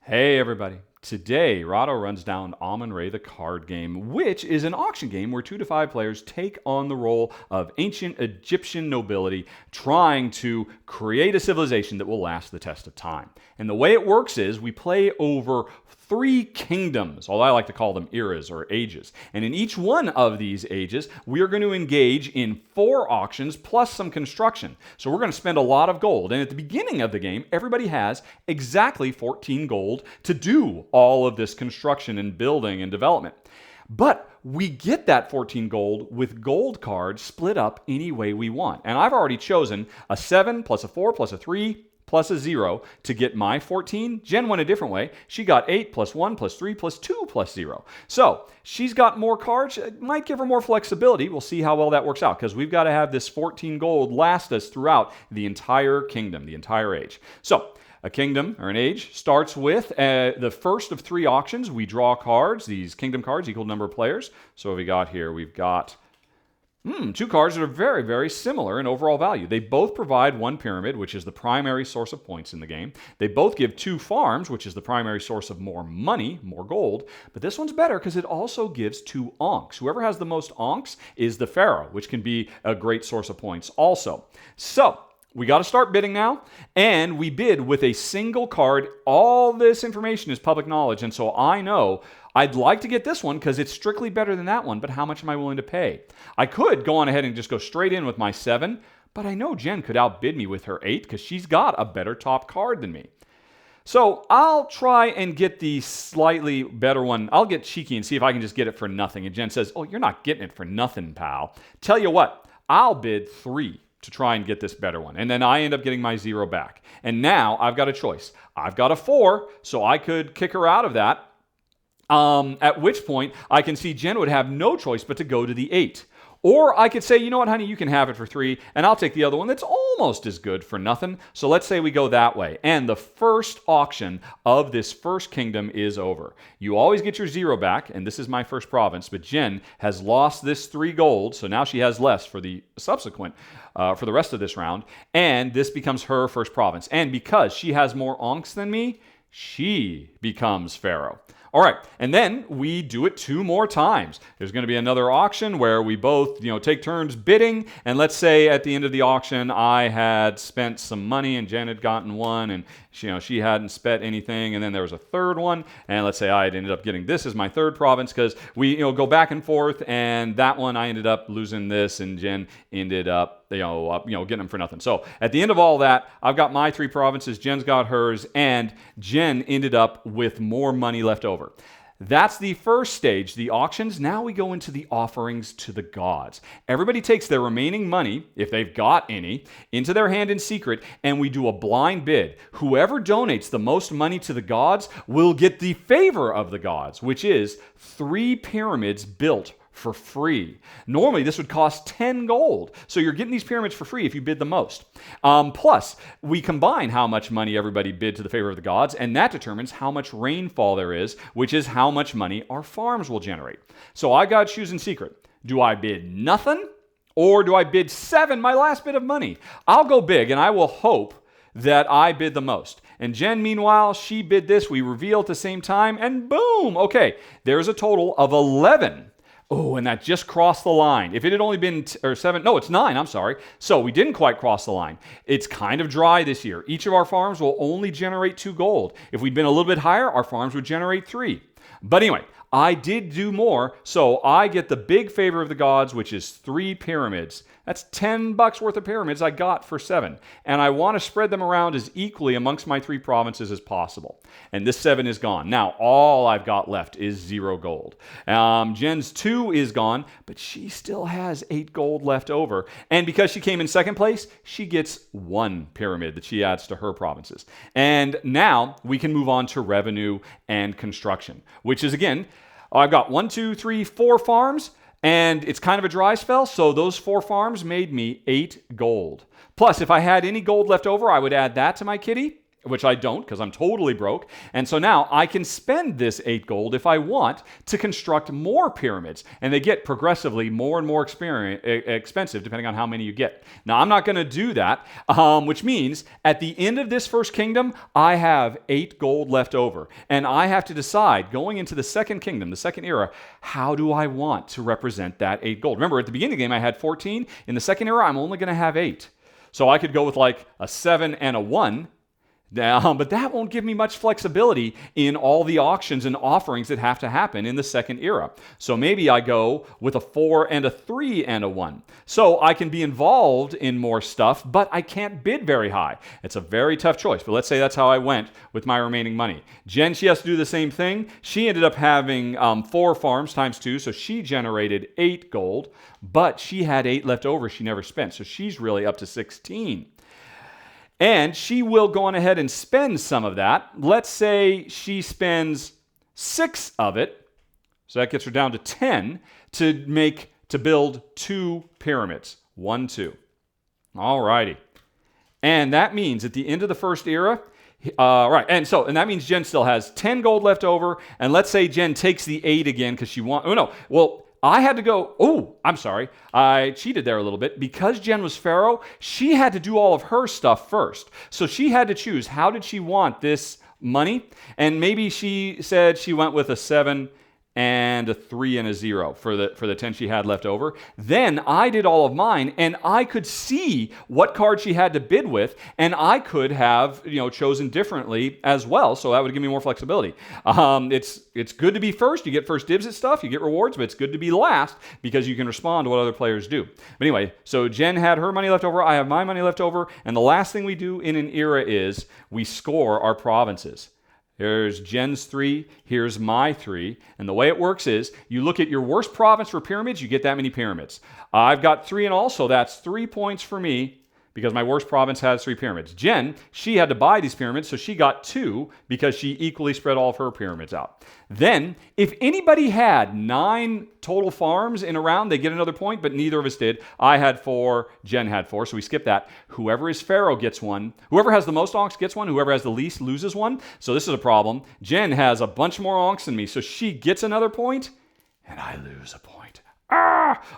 Hey everybody. Today, Rahdo runs down Amun the card game, which is an auction game where 2 to 5 players take on the role of ancient Egyptian nobility trying to create a civilization that will last the test of time. And the way it works is we play over 3 kingdoms, all I like to call them eras or ages. And in each one of these ages, we are going to engage in 4 auctions plus some construction. So we're going to spend a lot of gold. And at the beginning of the game, everybody has exactly 14 gold to do all of this construction and building and development. But we get that 14 gold with gold cards split up any way we want. And I've already chosen a 7 plus a 4 plus a 3 plus a 0 to get my 14. Jen went a different way. She got 8 plus 1 plus 3 plus 2 plus 0. So she's got more cards. It might give her more flexibility. We'll see how well that works out because we've got to have this 14 gold last us throughout the entire kingdom, the entire age. So a kingdom, or an age, starts with the first of 3 auctions. We draw cards, these kingdom cards, equal number of players. So what we got here? We've got 2 cards that are very, very similar in overall value. They both provide 1 pyramid, which is the primary source of points in the game. They both give 2 farms, which is the primary source of more money, more gold. But this one's better because it also gives 2 onks. Whoever has the most onks is the pharaoh, which can be a great source of points also. So we got to start bidding now, and we bid with a single card. All this information is public knowledge, and so I know I'd like to get this one because it's strictly better than that one, but how much am I willing to pay? I could go on ahead and just go straight in with my 7, but I know Jen could outbid me with her 8 because she's got a better top card than me. So I'll try and get the slightly better one. I'll get cheeky and see if I can just get it for nothing. And Jen says, "Oh, you're not getting it for nothing, pal." Tell you what, I'll bid 3 to try and get this better one. And then I end up getting my 0 back. And now I've got a choice. I've got a 4, so I could kick her out of that. At which point I can see Jen would have no choice but to go to the 8. Or I could say, you know what, honey, you can have it for 3, and I'll take the other one that's almost as good for nothing. So let's say we go that way. And the first auction of this first kingdom is over. You always get your 0 back, and this is my first province, but Jen has lost this 3 gold, so now she has less for the subsequent, for the rest of this round, and this becomes her first province. And because she has more onks than me, she becomes pharaoh. All right, and then we do it 2 more times. There's going to be another auction where we both, take turns bidding, and let's say at the end of the auction I had spent some money and Jen had gotten 1, and she hadn't spent anything, and then there was a third one, and let's say I had ended up getting this as my 3rd province because we go back and forth, and that one I ended up losing this, and Jen ended up getting them for nothing. So at the end of all that, I've got my 3 provinces, Jen's got hers, and Jen ended up with more money left over. That's the first stage, the auctions. Now we go into the offerings to the gods. Everybody takes their remaining money, if they've got any, into their hand in secret, and we do a blind bid. Whoever donates the most money to the gods will get the favor of the gods, which is 3 pyramids built for free. Normally, this would cost 10 gold. So you're getting these pyramids for free if you bid the most. Plus, we combine how much money everybody bid to the favor of the gods, and that determines how much rainfall there is, which is how much money our farms will generate. So I got to choose in secret. Do I bid nothing, or do I bid 7, my last bit of money? I'll go big, and I will hope that I bid the most. And Jen, meanwhile, she bid this. We reveal at the same time, and boom! Okay, there's a total of 11. Oh, and that just crossed the line. If it had only been 7, no, it's 9, I'm sorry. So we didn't quite cross the line. It's kind of dry this year. Each of our farms will only generate 2 gold. If we'd been a little bit higher, our farms would generate 3. But anyway, I did do more, so I get the big favor of the gods, which is 3 pyramids. That's $10 worth of pyramids I got for 7. And I want to spread them around as equally amongst my 3 provinces as possible. And this 7 is gone. Now, all I've got left is 0 gold. Jen's 2 is gone, but she still has 8 gold left over. And because she came in 2nd place, she gets 1 pyramid that she adds to her provinces. And now we can move on to revenue and construction, which is, again, I've got 1, 2, 3, 4 farms. And it's kind of a dry spell, so those 4 farms made me 8 gold. Plus, if I had any gold left over, I would add that to my kitty, which I don't because I'm totally broke. And so now I can spend this 8 gold if I want to construct more pyramids. And they get progressively more and more expensive depending on how many you get. Now, I'm not going to do that, which means at the end of this first kingdom, I have 8 gold left over. And I have to decide, going into the second kingdom, the second era, how do I want to represent that 8 gold? Remember, at the beginning of the game, I had 14. In the second era, I'm only going to have 8. So I could go with like a 7 and a 1. But that won't give me much flexibility in all the auctions and offerings that have to happen in the second era. So maybe I go with a 4 and a 3 and a 1. So I can be involved in more stuff, but I can't bid very high. It's a very tough choice, but let's say that's how I went with my remaining money. Jen, she has to do the same thing. She ended up having 4 farms times 2, so she generated 8 gold, but she had 8 left over she never spent, so she's really up to 16. And she will go on ahead and spend some of that. Let's say she spends 6 of it, so that gets her down to 10, to build 2 pyramids. 1, 2. All righty. And that means at the end of the first era, and that means Jen still has 10 gold left over, and let's say Jen takes the 8 again because she wants, I had to go, I'm sorry, I cheated there a little bit. Because Jen was Pharaoh, she had to do all of her stuff first. So she had to choose, how did she want this money? And maybe she said she went with a 7 and a 3 and a 0 for the 10 she had left over. Then I did all of mine, and I could see what card she had to bid with, and I could have chosen differently as well, so that would give me more flexibility. It's good to be first. You get first dibs at stuff, you get rewards, but it's good to be last because you can respond to what other players do. But anyway, so Jen had her money left over, I have my money left over, and the last thing we do in an era is we score our provinces. Here's Jen's 3, here's my 3. And the way it works is you look at your worst province for pyramids, you get that many pyramids. I've got 3 in all, so that's 3 points for me because my worst province has 3 pyramids. Jen, she had to buy these pyramids, so she got 2 because she equally spread all of her pyramids out. Then, if anybody had 9 total farms in a round, they get another point, but neither of us did. I had 4, Jen had 4, so we skip that. Whoever is Pharaoh gets 1. Whoever has the most onks gets 1. Whoever has the least loses 1. So this is a problem. Jen has a bunch more onks than me, so she gets another point, and I lose a point.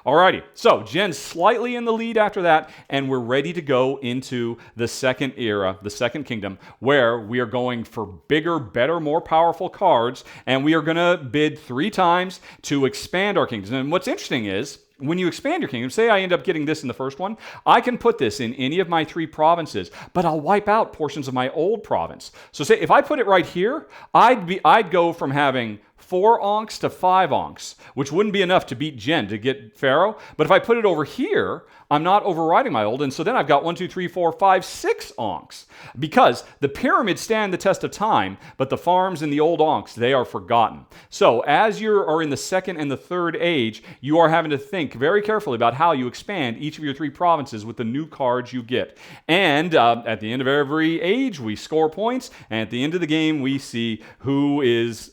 Alrighty, so Jen's slightly in the lead after that, and we're ready to go into the second era, the second kingdom, where we are going for bigger, better, more powerful cards, and we are going to bid 3 times to expand our kingdoms. And what's interesting is, when you expand your kingdom, say I end up getting this in the first one, I can put this in any of my 3 provinces, but I'll wipe out portions of my old province. So say if I put it right here, I'd go from having 4 onks to 5 onks, which wouldn't be enough to beat Jen to get Pharaoh. But if I put it over here, I'm not overriding my old, and so then I've got 1, 2, 3, 4, 5, 6 onks. Because the pyramids stand the test of time, but the farms and the old onks, they are forgotten. So as you are in the second and the third age, you are having to think very carefully about how you expand each of your 3 provinces with the new cards you get. And at the end of every age, we score points, and at the end of the game, we see who is,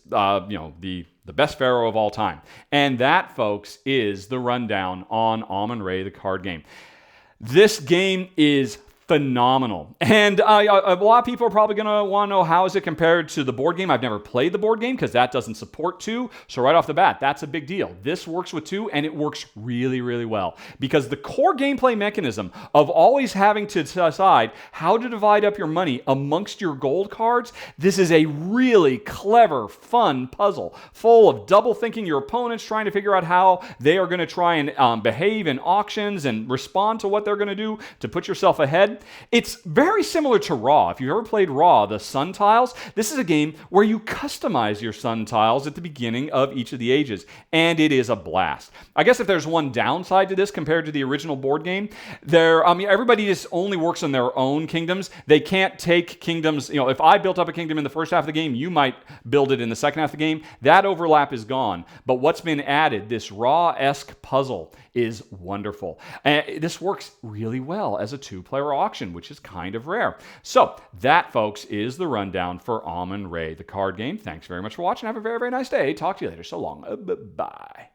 the best Pharaoh of all time. And that, folks, is the rundown on Amun-Re, the card game. This game is phenomenal. And a lot of people are probably going to want to know, how is it compared to the board game? I've never played the board game because that doesn't support 2. So right off the bat, that's a big deal. This works with 2, and it works really, really well. Because the core gameplay mechanism of always having to decide how to divide up your money amongst your gold cards, this is a really clever, fun puzzle full of double thinking your opponents, trying to figure out how they are going to try and behave in auctions and respond to what they're going to do to put yourself ahead. It's very similar to Raw. If you've ever played Raw, the sun tiles, this is a game where you customize your sun tiles at the beginning of each of the ages, and it is a blast. I guess if there's one downside to this compared to the original board game, everybody just only works on their own kingdoms. They can't take kingdoms, if I built up a kingdom in the first half of the game, you might build it in the second half of the game. That overlap is gone. But what's been added, this Raw-esque puzzle, is wonderful. This works really well as a 2-player auction, which is kind of rare. So that, folks, is the rundown for Amun-Re, the card game. Thanks very much for watching. Have a very, very nice day. Talk to you later. So long. Bye-bye.